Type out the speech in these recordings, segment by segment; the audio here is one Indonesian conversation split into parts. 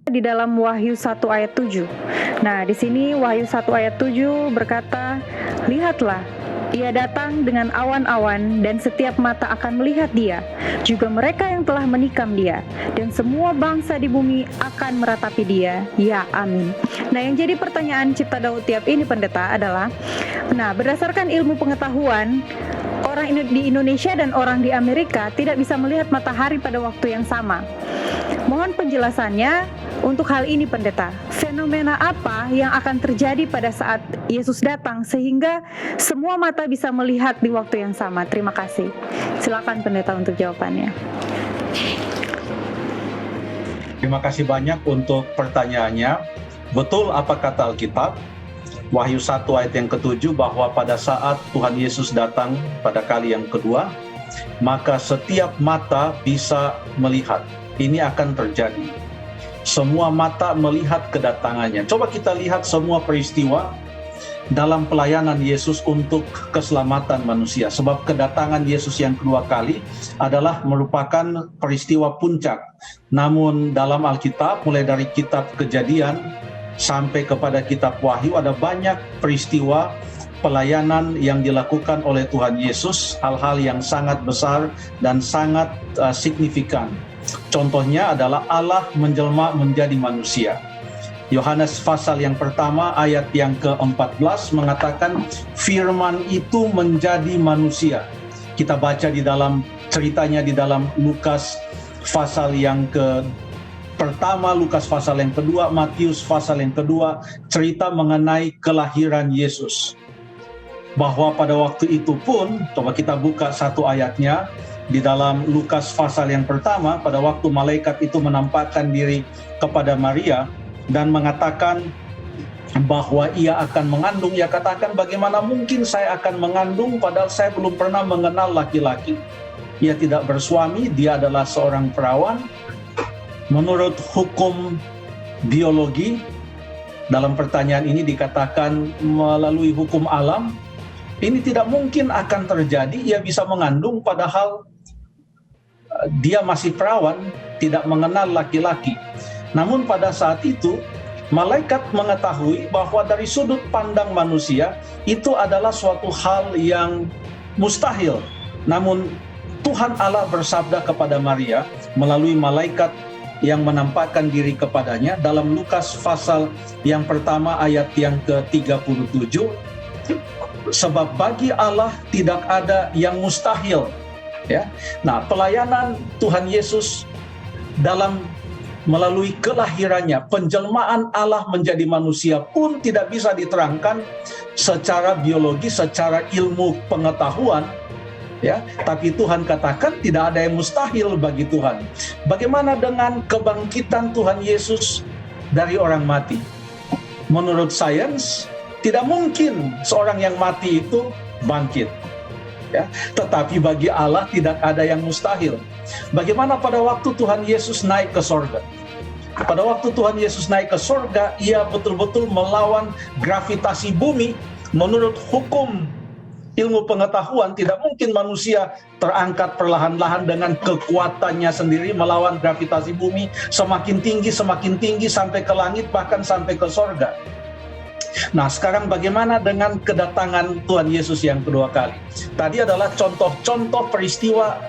di dalam Wahyu 1 ayat 7. Nah, di sini Wahyu 1 ayat 7 berkata, "Lihatlah, ia datang dengan awan-awan dan setiap mata akan melihat dia, juga mereka yang telah menikam dia, dan semua bangsa di bumi akan meratapi dia." Ya, amin. Nah, yang jadi pertanyaan Cipta Daud Tiap ini pendeta adalah, nah, berdasarkan ilmu pengetahuan, orang di Indonesia dan orang di Amerika tidak bisa melihat matahari pada waktu yang sama. Mohon penjelasannya untuk hal ini pendeta. Fenomena apa yang akan terjadi pada saat Yesus datang sehingga semua mata bisa melihat di waktu yang sama? Terima kasih. Silakan pendeta untuk jawabannya. Terima kasih banyak untuk pertanyaannya. Betul apa kata Alkitab? Wahyu 1 ayat yang ke-7 bahwa pada saat Tuhan Yesus datang pada kali yang kedua, maka setiap mata bisa melihat. Ini akan terjadi. Semua mata melihat kedatangannya. Coba kita lihat semua peristiwa dalam pelayanan Yesus untuk keselamatan manusia. Sebab kedatangan Yesus yang kedua kali adalah merupakan peristiwa puncak. Namun dalam Alkitab, mulai dari kitab Kejadian sampai kepada kitab Wahyu, ada banyak peristiwa pelayanan yang dilakukan oleh Tuhan Yesus, hal-hal yang sangat besar dan sangat signifikan. Contohnya adalah Allah menjelma menjadi manusia. Yohanes pasal yang pertama ayat yang ke-14 mengatakan firman itu menjadi manusia. Kita baca di dalam ceritanya di dalam Lukas pasal yang pertama, Lukas pasal yang kedua, Matius pasal yang kedua, cerita mengenai kelahiran Yesus. Bahwa pada waktu itu pun, coba kita buka satu ayatnya, di dalam Lukas pasal yang pertama, pada waktu malaikat itu menampakkan diri kepada Maria dan mengatakan bahwa ia akan mengandung, ia katakan, bagaimana mungkin saya akan mengandung padahal saya belum pernah mengenal laki-laki. Ia tidak bersuami, dia adalah seorang perawan. Menurut hukum biologi, dalam pertanyaan ini dikatakan melalui hukum alam, ini tidak mungkin akan terjadi, ia bisa mengandung padahal dia masih perawan, tidak mengenal laki-laki. Namun pada saat itu, malaikat mengetahui bahwa dari sudut pandang manusia, itu adalah suatu hal yang mustahil. Namun Tuhan Allah bersabda kepada Maria melalui malaikat yang menampakkan diri kepadanya dalam Lukas pasal yang pertama ayat yang ke-37, sebab bagi Allah tidak ada yang mustahil. Ya. Nah, pelayanan Tuhan Yesus dalam melalui kelahirannya, penjelmaan Allah menjadi manusia pun tidak bisa diterangkan secara biologi, secara ilmu pengetahuan. Ya, tapi Tuhan katakan tidak ada yang mustahil bagi Tuhan. Bagaimana dengan kebangkitan Tuhan Yesus dari orang mati? Menurut sains, tidak mungkin seorang yang mati itu bangkit. Ya, tetapi bagi Allah tidak ada yang mustahil. Bagaimana pada waktu Tuhan Yesus naik ke sorga? Pada waktu Tuhan Yesus naik ke sorga, ia betul-betul melawan gravitasi bumi. Menurut hukum ilmu pengetahuan, tidak mungkin manusia terangkat perlahan-lahan dengan kekuatannya sendiri melawan gravitasi bumi semakin tinggi sampai ke langit, bahkan sampai ke sorga. Nah, sekarang bagaimana dengan kedatangan Tuhan Yesus yang kedua kali? Tadi adalah contoh-contoh peristiwa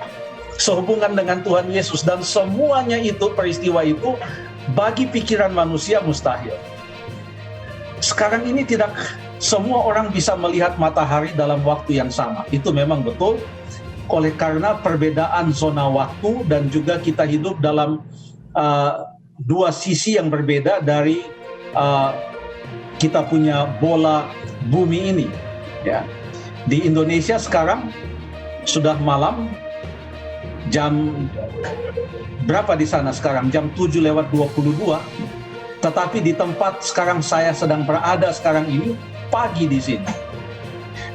sehubungan dengan Tuhan Yesus, dan semuanya itu, peristiwa itu bagi pikiran manusia mustahil. Sekarang ini tidak semua orang bisa melihat matahari dalam waktu yang sama. Itu memang betul, oleh karena perbedaan zona waktu dan juga kita hidup dalam dua sisi yang berbeda dari kita punya bola bumi ini. Ya. Di Indonesia sekarang sudah malam, jam berapa di sana sekarang? Jam 7:22. Tetapi di tempat sekarang saya sedang berada sekarang ini, pagi di sini.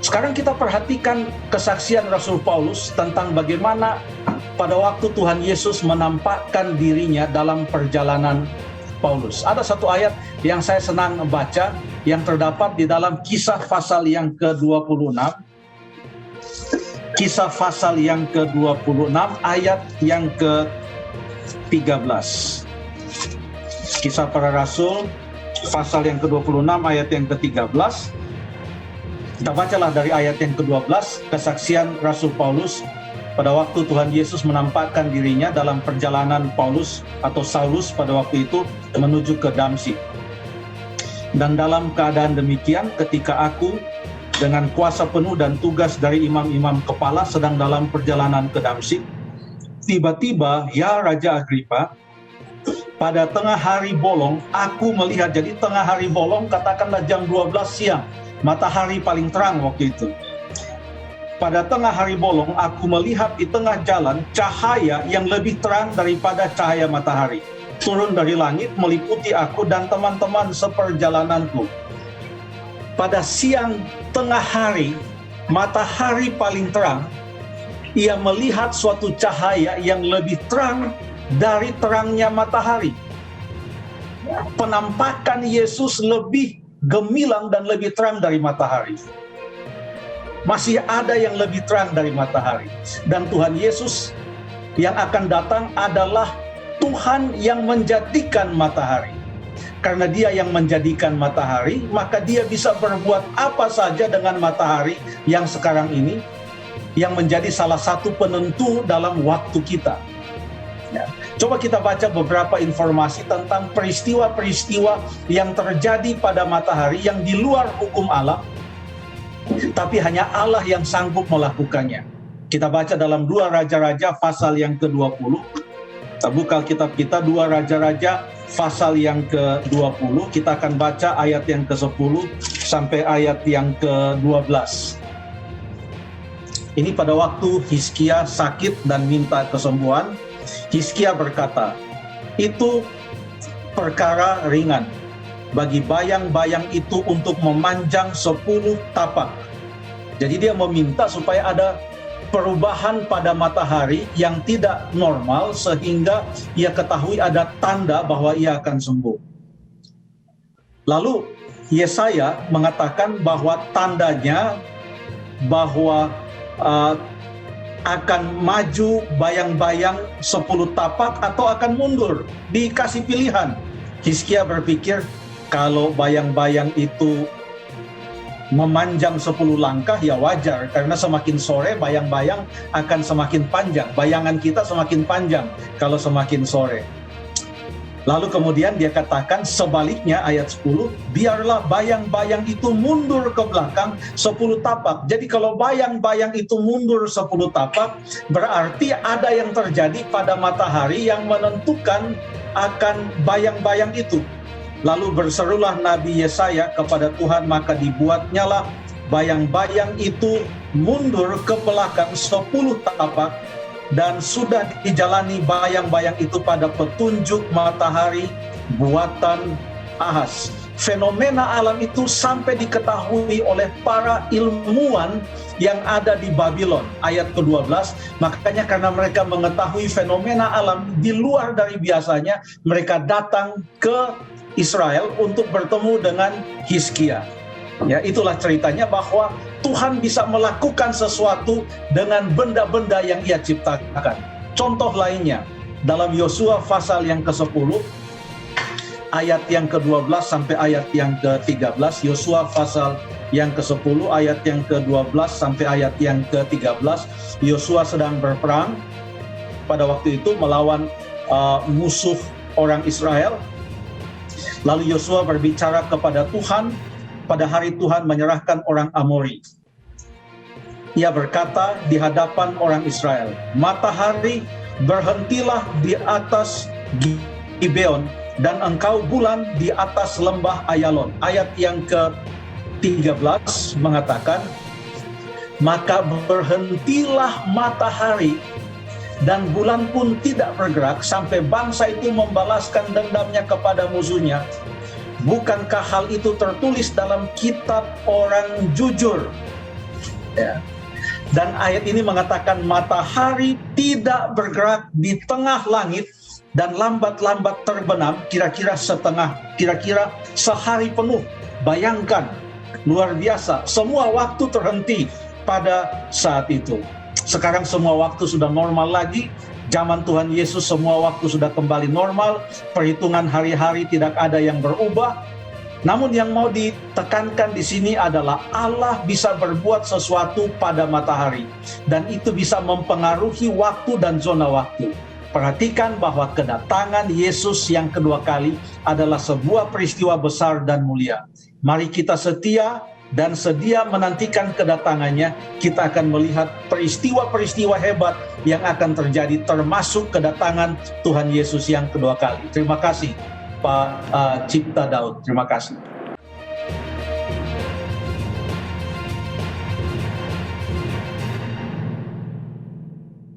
Sekarang kita perhatikan kesaksian Rasul Paulus tentang bagaimana pada waktu Tuhan Yesus menampakkan dirinya dalam perjalanan Paulus. Ada satu ayat yang saya senang baca yang terdapat di dalam Kisah pasal yang ke-26. Kisah pasal yang ke-26 ayat yang ke-13. Kisah Para Rasul pasal yang ke-26 ayat yang ke-13. Kita bacalah dari ayat yang ke-12, kesaksian Rasul Paulus pada waktu Tuhan Yesus menampakkan dirinya dalam perjalanan Paulus atau Saulus pada waktu itu menuju ke Damsyik. Dan dalam keadaan demikian, ketika aku dengan kuasa penuh dan tugas dari imam-imam kepala sedang dalam perjalanan ke Damsyik, tiba-tiba, ya Raja Agripa, pada tengah hari bolong, aku melihat, jadi tengah hari bolong katakanlah jam 12 siang, matahari paling terang waktu itu. Pada tengah hari bolong, aku melihat di tengah jalan cahaya yang lebih terang daripada cahaya matahari. Turun dari langit meliputi aku dan teman-teman seperjalananku. Pada siang tengah hari, matahari paling terang, ia melihat suatu cahaya yang lebih terang dari terangnya matahari. Penampakan Yesus lebih gemilang dan lebih terang dari matahari. Masih ada yang lebih terang dari matahari. Dan Tuhan Yesus yang akan datang adalah Tuhan yang menjadikan matahari. Karena Dia yang menjadikan matahari, maka Dia bisa berbuat apa saja dengan matahari yang sekarang ini, yang menjadi salah satu penentu dalam waktu kita. Ya. Coba kita baca beberapa informasi tentang peristiwa-peristiwa yang terjadi pada matahari yang di luar hukum alam, tapi hanya Allah yang sanggup melakukannya. Kita baca dalam 2 Raja-Raja pasal yang ke-20. Kita buka Alkitab kita, 2 Raja-Raja pasal yang ke-20. Kita akan baca ayat yang ke-10 sampai ayat yang ke-12. Ini pada waktu Hizkia sakit dan minta kesembuhan. Hizkia berkata, itu perkara ringan bagi bayang-bayang itu untuk memanjang 10 tapak. Jadi dia meminta supaya ada perubahan pada matahari yang tidak normal sehingga ia ketahui ada tanda bahwa ia akan sembuh. Lalu Yesaya mengatakan bahwa tandanya bahwa akan maju bayang-bayang 10 tapak atau akan mundur. Dikasih pilihan. Hizkia berpikir, kalau bayang-bayang itu memanjang 10 langkah ya wajar, karena semakin sore bayang-bayang akan semakin panjang. Bayangan kita semakin panjang kalau semakin sore. Lalu kemudian dia katakan sebaliknya ayat 10, biarlah bayang-bayang itu mundur ke belakang 10 tapak. Jadi kalau bayang-bayang itu mundur 10 tapak, berarti ada yang terjadi pada matahari yang menentukan akan bayang-bayang itu. Lalu berserulah Nabi Yesaya kepada Tuhan, maka dibuatnyalah bayang-bayang itu mundur ke belakang 10 tapak, dan sudah dijalani bayang-bayang itu pada petunjuk matahari buatan Ahaz. Fenomena alam itu sampai diketahui oleh para ilmuwan yang ada di Babylon. Ayat ke-12, makanya karena mereka mengetahui fenomena alam di luar dari biasanya, mereka datang ke Israel untuk bertemu dengan Hizkia. Ya, itulah ceritanya bahwa Tuhan bisa melakukan sesuatu dengan benda-benda yang Ia ciptakan. Contoh lainnya, dalam Yosua pasal yang ke-10, ayat yang ke-12 sampai ayat yang ke-13, Yosua pasal yang ke-10, ayat yang ke-12 sampai ayat yang ke-13, Yosua sedang berperang pada waktu itu melawan musuh orang Israel. Lalu Yosua berbicara kepada Tuhan. Pada hari Tuhan menyerahkan orang Amori. Ia berkata di hadapan orang Israel, matahari berhentilah di atas Gibeon dan engkau bulan di atas lembah Ayalon. Ayat yang ke-13 mengatakan, maka berhentilah matahari dan bulan pun tidak bergerak sampai bangsa itu membalaskan dendamnya kepada musuhnya. Bukankah hal itu tertulis dalam kitab orang jujur? Ya. Dan ayat ini mengatakan matahari tidak bergerak di tengah langit dan lambat-lambat terbenam, kira-kira sehari penuh. Bayangkan, luar biasa, semua waktu terhenti pada saat itu. Sekarang semua waktu sudah normal lagi, Zaman Tuhan Yesus semua waktu sudah kembali normal, perhitungan hari-hari tidak ada yang berubah. Namun yang mau ditekankan di sini adalah Allah bisa berbuat sesuatu pada matahari, dan itu bisa mempengaruhi waktu dan zona waktu. Perhatikan bahwa kedatangan Yesus yang kedua kali adalah sebuah peristiwa besar dan mulia. Mari kita setia dan sedia menantikan kedatangannya. Kita akan melihat peristiwa-peristiwa hebat yang akan terjadi, termasuk kedatangan Tuhan Yesus yang kedua kali. Terima kasih Pak Cipta Daud. Terima kasih.